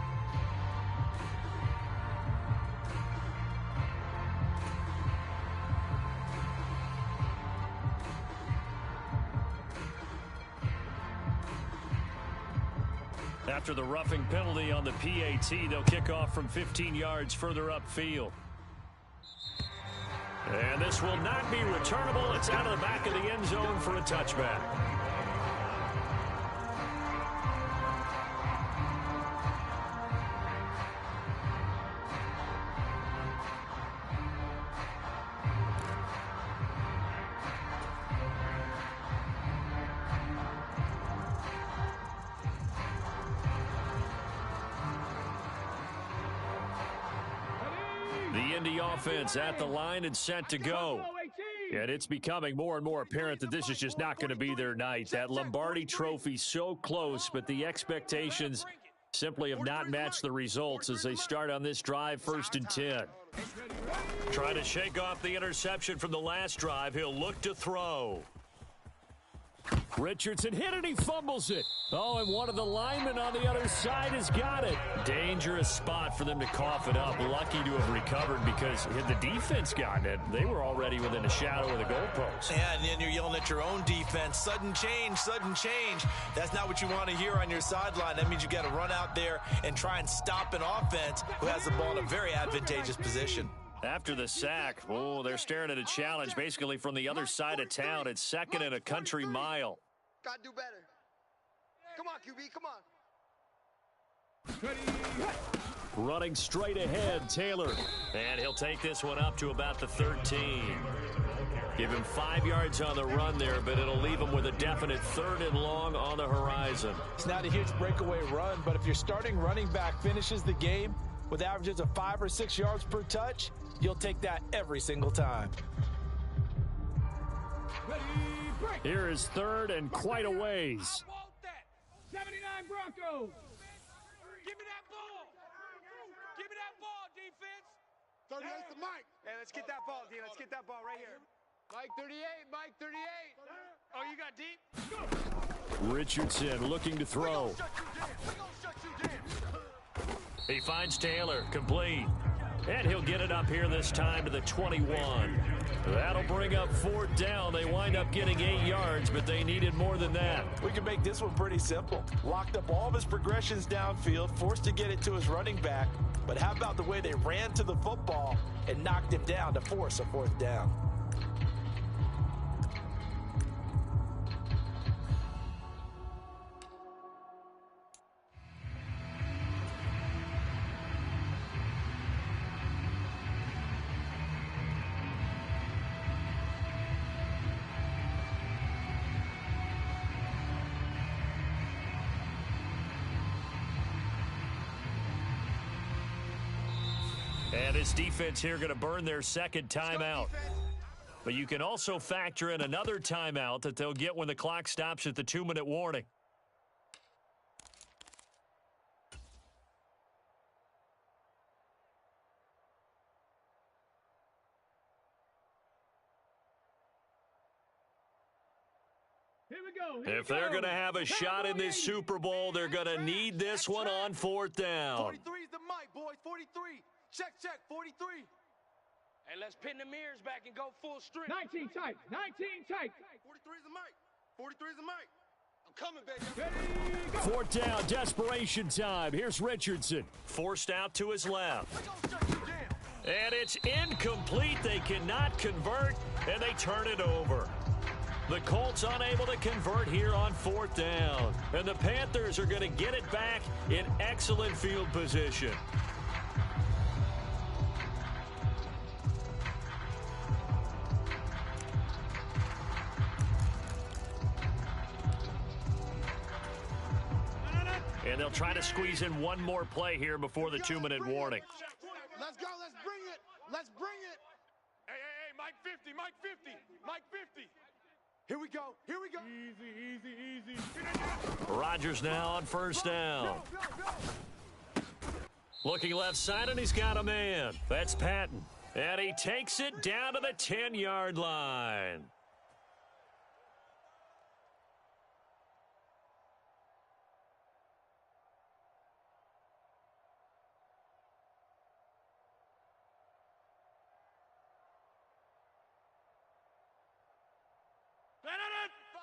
S2: After the roughing penalty on the PAT, they'll kick off from 15 yards further upfield. And this will not be returnable. It's out of the back of the end zone for a touchback. The Indy offense at the line and set to go. And it's becoming more and more apparent that this is just not going to be their night. That Lombardi Trophy so close, but the expectations simply have not matched the results as they start on this drive, 1st and 10. Trying to shake off the interception from the last drive. He'll look to throw.
S5: Richardson hit it, he fumbles it. Oh, and one of the linemen on the other side has got it.
S2: Dangerous spot for them to cough it up. Lucky to have recovered because had the defense gotten it, they were already within a shadow of the goalpost.
S3: Yeah, and then you're yelling at your own defense. Sudden change, sudden change. That's not what you want to hear on your sideline. That means you got to run out there and try and stop an offense who has the ball in a very advantageous position.
S2: After the sack, oh, they're staring at a challenge basically from the other side of town. It's 2nd and a country mile.
S1: Gotta do better. Come on, QB, come on.
S2: Running straight ahead, Taylor. And he'll take this one up to about the 13. Give him 5 yards on the run there, but it'll leave him with a definite 3rd and long on the horizon.
S3: It's not a huge breakaway run, but if your starting running back finishes the game with averages of 5 or 6 yards per touch, you'll take that every single time.
S5: Here is 3rd and quite a ways.
S4: 79 Broncos.
S1: Give me that ball. Give me that ball, defense. 38's the Mike. Hey, let's get that ball, D. Let's get that ball right here. Mike 38, Mike 38. Oh, you got deep?
S5: Richardson looking to throw.
S1: We gonna shut you down.
S2: He finds Taylor, complete. And he'll get it up here this time to the 21. That'll bring up 4th down. They wind up getting 8 yards, but they needed more than that.
S3: We can make this one pretty simple. Locked up all of his progressions downfield, forced to get it to his running back. But how about the way they ran to the football and knocked him down to force a 4th down?
S2: And this defense here going to burn their 2nd timeout. But you can also factor in another timeout that they'll get when the clock stops at the 2-minute warning.
S4: Here we go.
S2: If they're going to have a shot in this Super Bowl, they're going to need this one on 4th down.
S1: 43's the Mike, boys. 43. Check, 43. Hey, let's pin the mirrors back and go full strength.
S4: 19 tight. 19 tight.
S1: 43's the Mike. 43's the Mike. I'm coming, baby.
S5: 4th down, desperation time. Here's Richardson.
S2: Forced out to his left.
S1: We gonna shut you down.
S2: And it's incomplete. They cannot convert, and they turn it over. The Colts unable to convert here on 4th down. And the Panthers are going to get it back in excellent field position. And they'll try to squeeze in one more play here before the 2-minute warning.
S1: Let's go. Let's bring it. Let's bring it. Hey, Mike 50, Mike 50, Mike 50. Here we go. Here we go. Easy.
S2: Rodgers now on 1st down. Looking left side, and he's got a man. That's Patton. And he takes it down to the 10-yard line.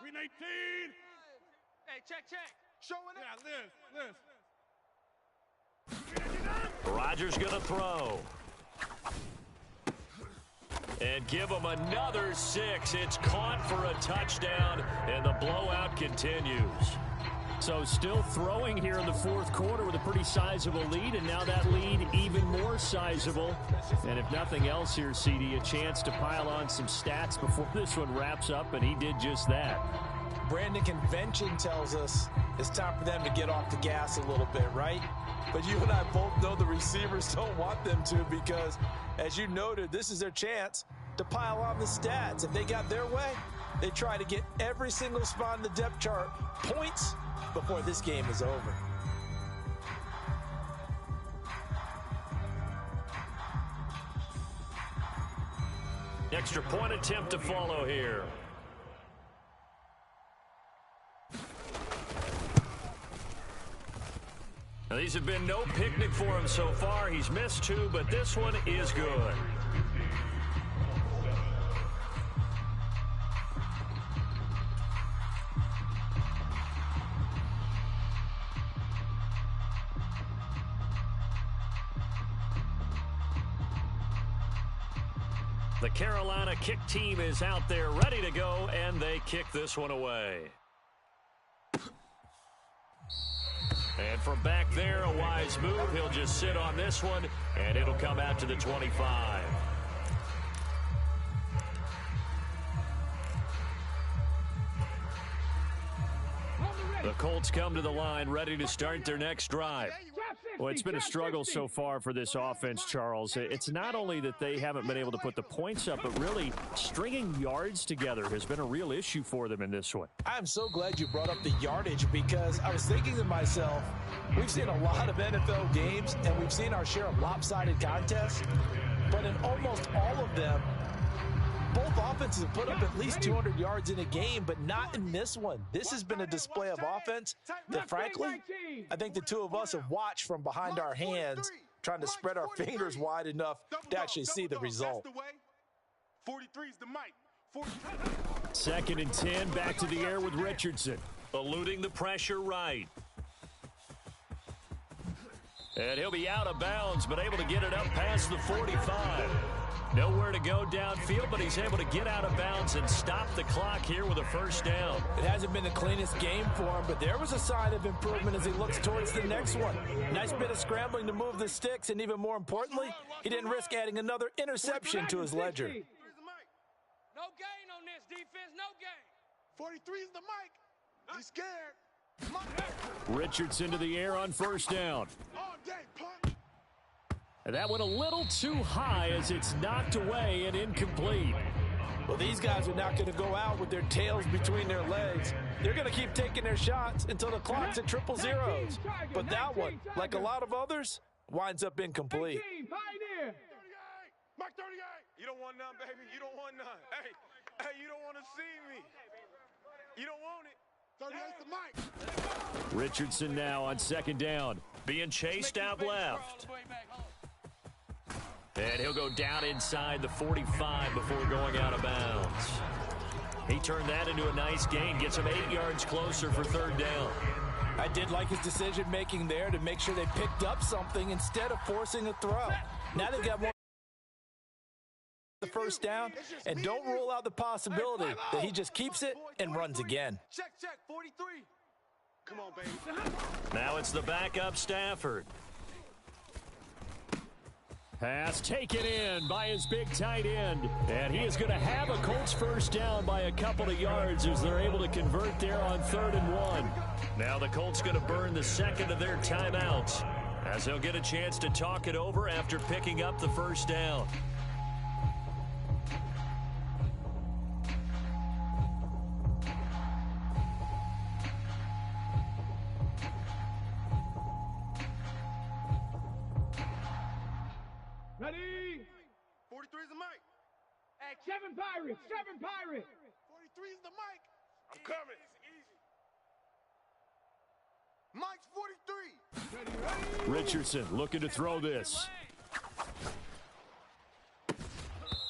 S1: Green 18. Hey, check. Showing it. Yeah,
S2: Rodgers going to throw. And give him another 6. It's caught for a touchdown, and the blowout continues.
S5: So still throwing here in the 4th quarter with a pretty sizable lead, and now that lead even more sizable. And if nothing else here, CD, a chance to pile on some stats before this one wraps up, and he did just that.
S3: Brandon, convention tells us it's time for them to get off the gas a little bit, right? But you and I both know the receivers don't want them to because, as you noted, this is their chance to pile on the stats. If they got their way, they try to get every single spot in the depth chart points before this game is over.
S2: Extra point attempt to follow here. Now, these have been no picnic for him so far. He's missed 2, but this one is good. The Carolina kick team is out there ready to go, and they kick this one away. And from back there, a wise move. He'll just sit on this one, and it'll come out to the 25. The Colts come to the line, ready to start their next drive.
S5: Well, it's been a struggle so far for this offense, Charles. It's not only that they haven't been able to put the points up, but really stringing yards together has been a real issue for them in this one.
S3: I'm so glad you brought up the yardage because I was thinking to myself, we've seen a lot of NFL games and we've seen our share of lopsided contests, but in almost all of them, both offenses have put up at least 200 yards in a game, but not in this one. This has been a display of offense that, frankly, I think the two of us have watched from behind our hands, trying to spread our fingers wide enough to actually see the result.
S1: 43's the mic.
S2: 2nd and 10, back to the air with Richardson. Eluding the pressure right. And he'll be out of bounds, but able to get it up past the 45. Nowhere to go downfield, but he's able to get out of bounds and stop the clock here with a 1st down.
S3: It hasn't been the cleanest game for him, but there was a sign of improvement as he looks towards the next one. Nice bit of scrambling to move the sticks, and even more importantly, he didn't risk adding another interception to his ledger.
S1: No gain on this defense, no gain. 43's the mic. He's scared.
S2: Richardson to the air on 1st down.
S1: All day, punt.
S2: And that went a little too high as it's knocked away and incomplete.
S3: Well, these guys are not going to go out with their tails between their legs. They're going to keep taking their shots until the clock's at triple zeros. But that one, like a lot of others, winds up incomplete.
S1: Mike 38. You don't want none, baby. You don't want none. Hey, you don't want to see me. You don't want it. 38's the mic.
S2: Richardson now on 2nd down. Being chased out left. And he'll go down inside the 45 before going out of bounds. He turned that into a nice gain. Gets him 8 yards closer for 3rd down.
S3: I did like his decision-making there to make sure they picked up something instead of forcing a throw. Now they've got more the first down, and don't rule out the possibility that he just keeps it and runs again.
S1: Check, 43. Come on, baby.
S2: Now it's the backup Stafford.
S5: Pass taken in by his big tight end. And he is going to have a Colts first down by a couple of yards as they're able to convert there on 3rd and 1.
S2: Now the Colts going to burn the second of their timeouts as they'll get a chance to talk it over after picking up the first down.
S4: Ready?
S1: 43 is the mic.
S4: At 7 Pirates. 7 Pirates.
S1: 43 is the mic. I'm coming. Mike's 43.
S5: Richardson looking to throw this.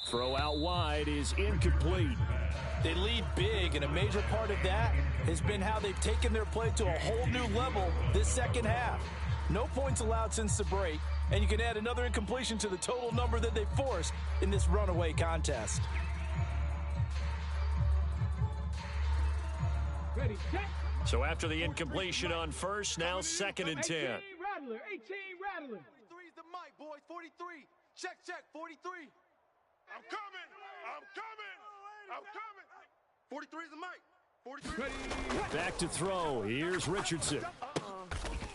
S5: Throw out wide is incomplete.
S3: They lead big, and a major part of that has been how they've taken their play to a whole new level this second half. No points allowed since the break, and you can add another incompletion to the total number that they forced in this runaway contest.
S4: Ready, check.
S2: So after the incompletion on first, now 2nd and 10.
S4: 18 Rattler. 18 Rattler.
S1: 43 is the mic, boys. 43. Check, 43. I'm coming. I'm coming. 43 is the mic. 43.
S5: Back to throw. Here's Richardson.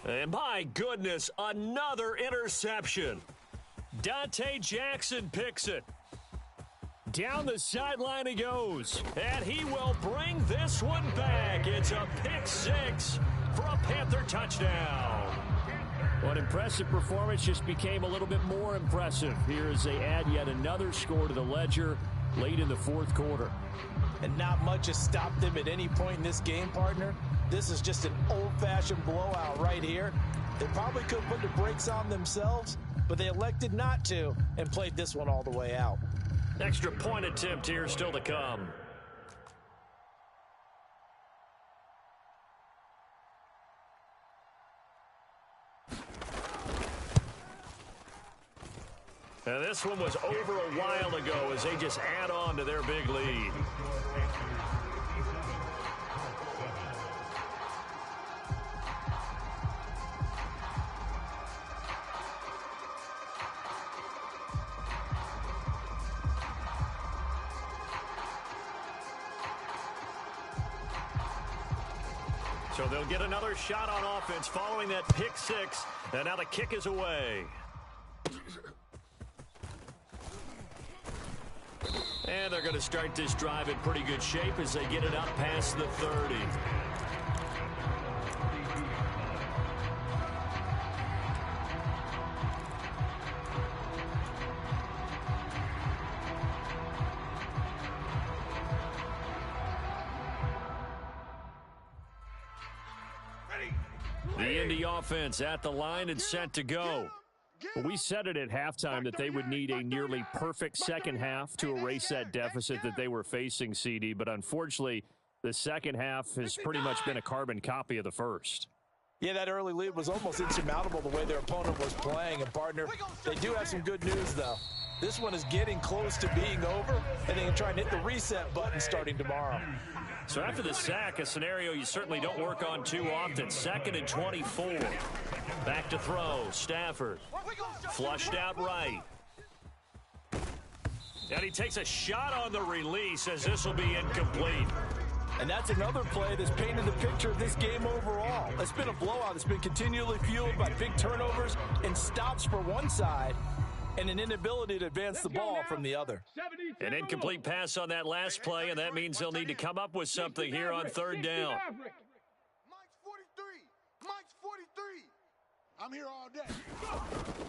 S2: And my goodness, another interception. Dante Jackson picks it.
S5: Down the sideline he goes.
S2: And he will bring this one back. It's a pick 6 for a Panther touchdown.
S5: What impressive performance just became a little bit more impressive here as they add yet another score to the ledger late in the 4th quarter.
S3: And not much has stopped them at any point in this game, partner. This is just an old-fashioned blowout right here. They probably could have put the brakes on themselves, but they elected not to and played this one all the way out.
S2: Extra point attempt here still to come. And this one was over a while ago as they just add on to their big lead. So they'll get another shot on offense following that pick 6. And now the kick is away. And they're going to start this drive in pretty good shape as they get it up past the 30. The Indy offense at the line and set to go.
S5: We said it at halftime that they would need a nearly perfect second half to erase that deficit that they were facing, CD. But unfortunately, the second half has pretty much been a carbon copy of the first.
S3: Yeah, that early lead was almost insurmountable the way their opponent was playing. And, partner, they do have some good news, though. This one is getting close to being over, and they can try and hit the reset button starting tomorrow.
S2: So after the sack, a scenario you certainly don't work on too often. 2nd and 24. Back to throw. Stafford. Flushed out right. And he takes a shot on the release as this will be incomplete.
S3: And that's another play that's painted the picture of this game overall. It's been a blowout. It's been continually fueled by big turnovers and stops for one side and an inability to advance the ball from the other.
S2: An incomplete pass on that last play, and that means they'll need to come up with something here on 3rd down.
S1: Mike's 43. Mike's 43. I'm here all day.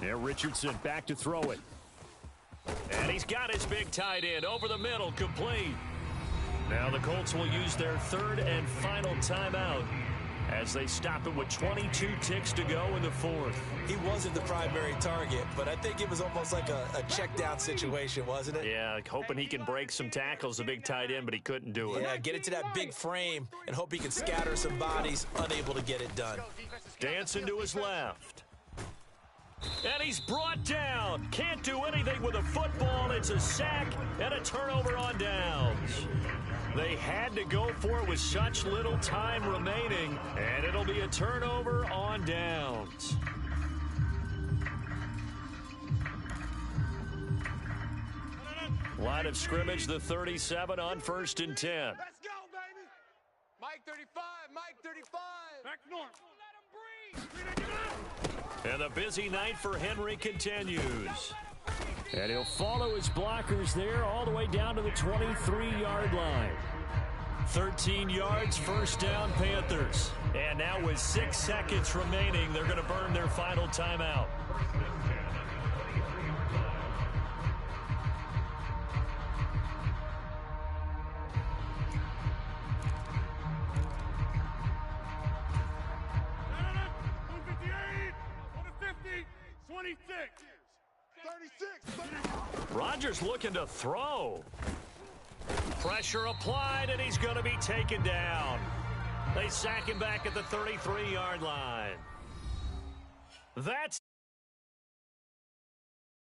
S5: There, Richardson back to throw it.
S2: And he's got his big tight end over the middle, complete. Now the Colts will use their 3rd and final timeout as they stop it with 22 ticks to go in the 4th.
S3: He wasn't the primary target, but I think it was almost like a check-down situation, wasn't it?
S2: Yeah, hoping he can break some tackles, the big tight end, but he couldn't do it.
S3: Yeah, get it to that big frame and hope he can scatter some bodies, unable to get it done.
S2: Dancing to his left. And he's brought down. Can't do anything with a football. It's a sack and a turnover on downs. They had to go for it with such little time remaining, and it'll be a turnover on downs. Line of scrimmage, the 37 on 1st and 10.
S1: Let's go, baby. Mike 35, Mike 35. Back north. Let him breathe.
S2: And the busy night for Henry continues. And he'll follow his blockers there all the way down to the 23-yard line. 13 yards, first down, Panthers. And now with 6 seconds remaining, they're going to burn their final timeout. Rodgers looking to throw. Pressure applied, and he's going to be taken down. They sack him back at the 33-yard line. That's